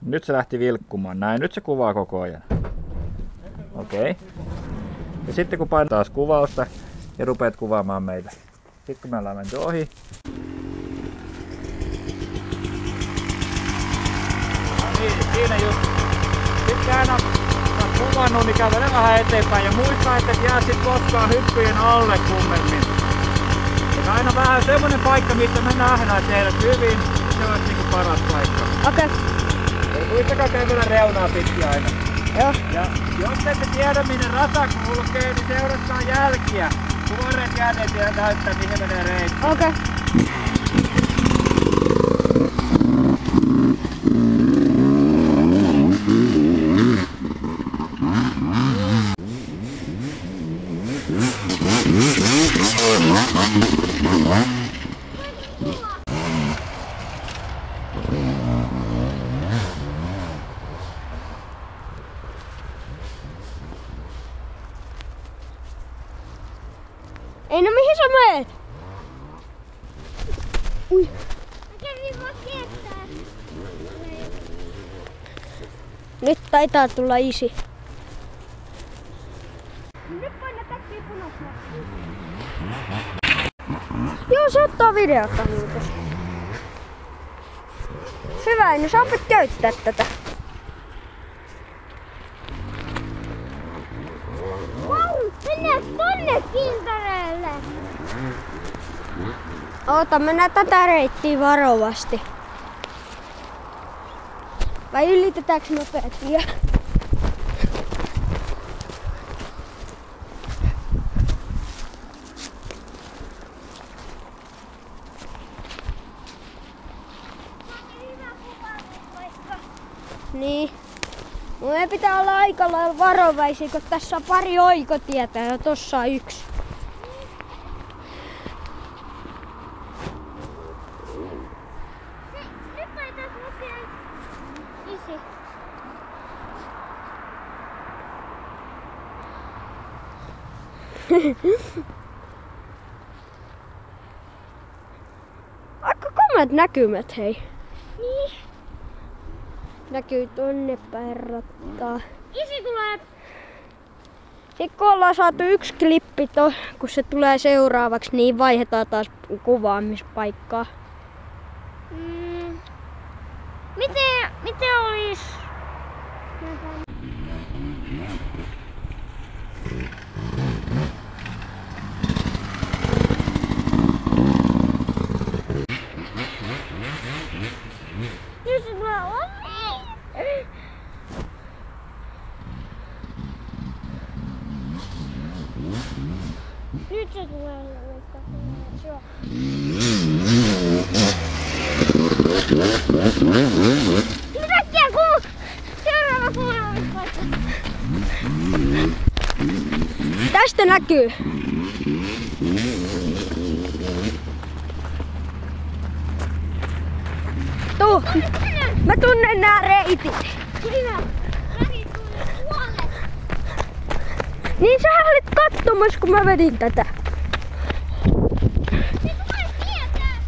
Nyt se lähti vilkkumaan. Näin, nyt se kuvaa koko ajan. Okei. Ja sitten kun painat taas kuvausta ja rupeat kuvaamaan meitä. Sitten kun me ollaan menty ohi. Siinä just. Sitten aina kuvannut, niin kävele vähän eteenpäin ja muista, että et jää sit koskaan hyppyjen alle kummemmin. Ja aina vähän semmonen paikka, missä me nähdään teidät hyvin, se on niinku paras paikka. Okei. Muistakaa kävellä reunaa pitkin aina. Joo. Ja jos ette tiedä minne rata kulkee, niin seuratkaa jälkiä. Tuoreet jääneet ja näyttää mihin menee reitti. Okei. Ei no mihin sä meet? Ui. Mä kävin vaan kiertää. Nyt taitaa tulla isi. Nyt paina täkkiä punaisella. Joo, se ottaa videota muuten. Hyvä, niin sä opit käyttää tätä. Wow, mennään tonne kintareelle. Oota, mennään tätä reittiä varovasti. Vai ylitetäänkö nopeasti? Niin. Meidän pitää olla aika lailla varovaisia, kun tässä on pari oikotietä ja tossa on yksi. Nyt taitais lukea isi. Aika komeat näkymät, hei. Niin. Näkyy tonne päin rattaa. Isi tulee. Sitten kun ollaan saatu yksi klippi, kun se tulee seuraavaksi, niin vaihdetaan taas kuvaamispaikkaa. Miten olis? Nyt se tulee ohi. Nyt se tulee Yhtäkkiä kun seuraava kuvaamispaikka. Tästä näkyy. Tuu. Mä tunnen nää reitit. Hyvä. Väri tulee puolet. Niin sä olit kattomassa, kun mä vedin tätä. Se tulee tietää.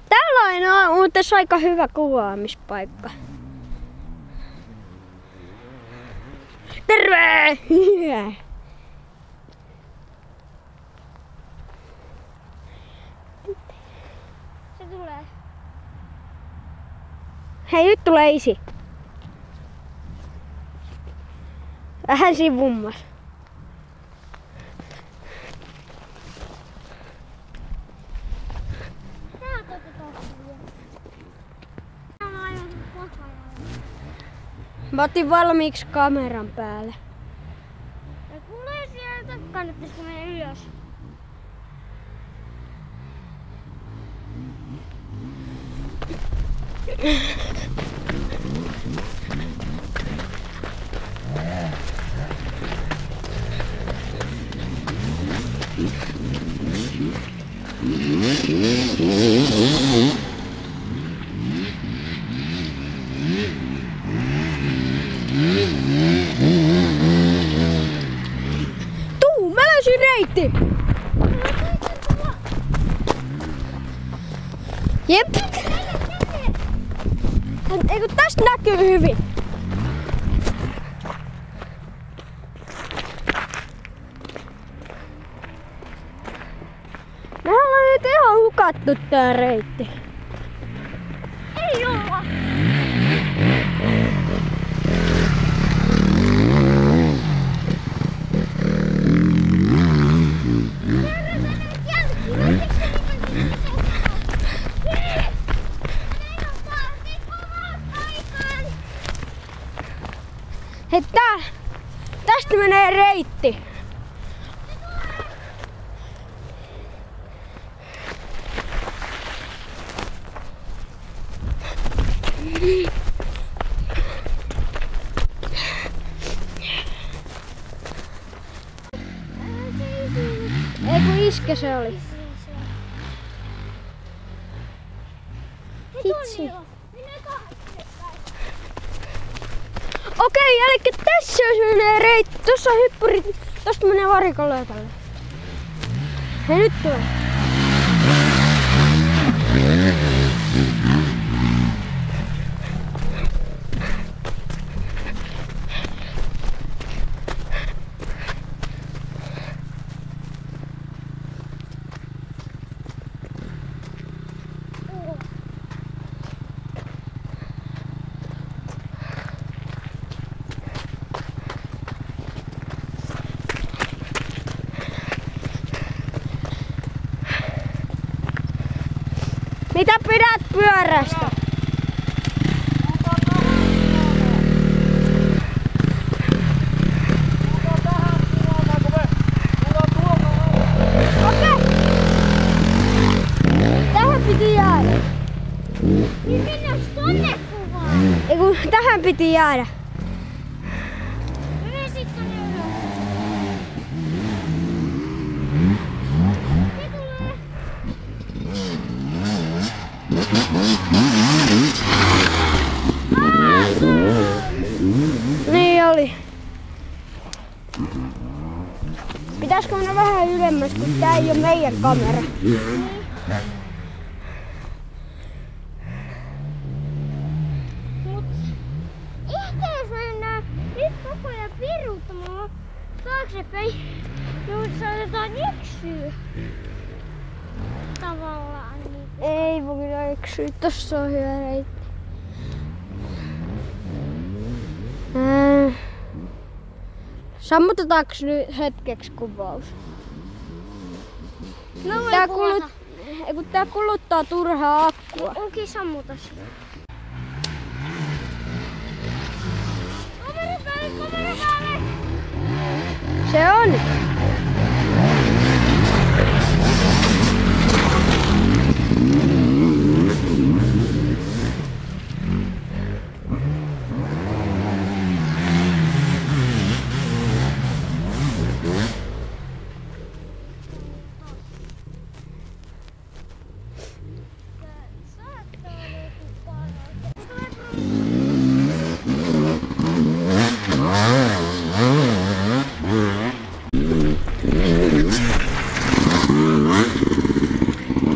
Tällainen on muuten aika hyvä kuvaamispaikka. Terve! Se tulee. Hei, nyt tulee isi. Vähän sivummas. Täältä otetaan vielä. Tää on aivan koko Mä otin valmiiksi kameran päälle. ja kuulee sieltä. Kannattaisiko mennä ylös? reitti! Jep! Eikö tästä näkyy hyvin? Me ollaan nyt ihan hukattu tää reitti. Ei olla. Hei tästä menee reitti. Ei kun iske se oli. Hitsi. Okei, eli tässä menee reitti. Tossa on hyppyrit. Tosta menee varikolle tälle. Hei nyt tulee. Mitä pidät pyörästä? Tähän piti jäädä. Niin mennään tonne kuvaan. Ei kun tähän piti jäädä. Mene sit tonne ylös. Se tulee. Niin oli. Pitäisikö mennä vähän ylemmäs, kun tää ei oo meidän kamera. Mut ehkä jos mennään nyt koko ajan piruuttamaan taaksepäin, niin saatetaan eksyä. Tavallaan niin. Ei voi kyllä eksyä, tossa on hyvä reitti. Sammutetaanko nyt hetkeksi kuvaus? Tää kuluttaa turhaa akkua. Okei, sammuta sitä. Kamera päälle! Se on.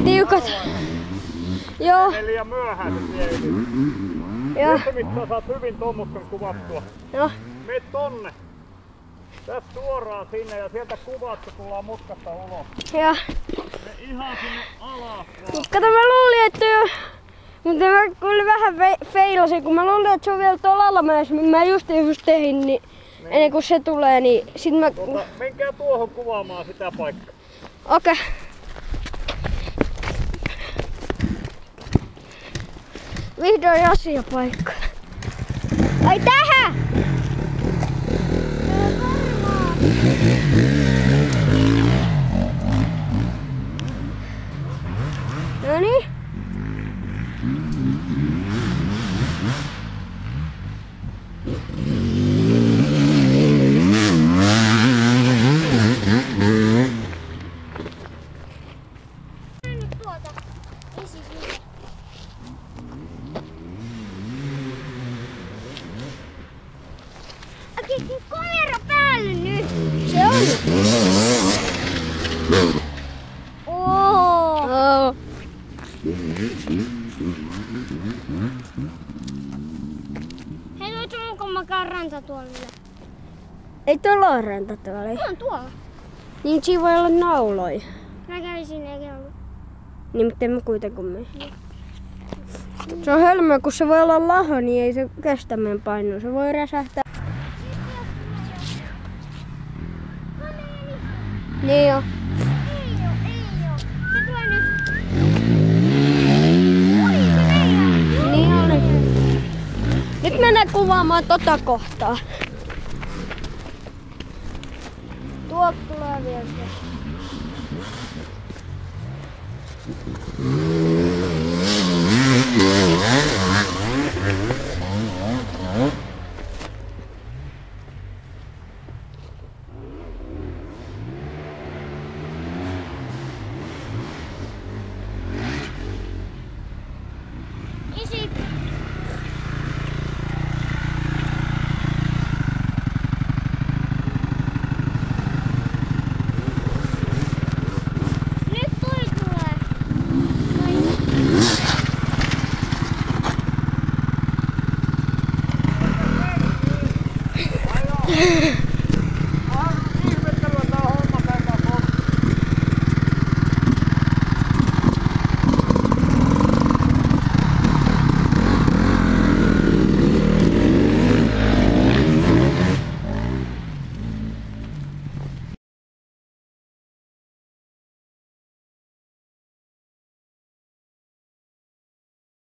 Tiukat. Joo. Meni liian myöhään se tie yli. Joo. Mittaan saat hyvin tommoston kuvattua. Joo. Mene tonne. Tästä suoraan sinne ja sieltä kuvaat, kun tullaan mutkasta ulos. Joo. Me ihan sinne alas. Mut kato, mä luulin, että jo... Mutta mä kyllä vähän feilasin, kun mä luulin, että se on vielä tuolla alamäessä. Mä just tehin, niin ennen kuin se tulee, niin sit mä... Menkää tuohon kuvaamaan sitä paikkaa. Okei. Vihdoin asiapaikka. Ai tähän! Noniin. Kamera päälle nyt! Se on. Oo. Hei, löytyy mun makaan rantatuolille. Ei tuolla ole rantatuoli. On tuolla. Niin siinä voi olla nauloja. Mä kävin sinne eikä ollut. Niin, mutta en mä kuitenkaan mene. Se on hölmöä, kun se voi olla laho, niin ei se kestä meidän painoa. Se voi räsähtää. Niin jo. Ei oo. Se tulee nyt. Niin oli. Nyt mennään kuvaamaan tota kohtaa. Tuolta tulee vielä se. Isi. Nyt toi tulee. Toi.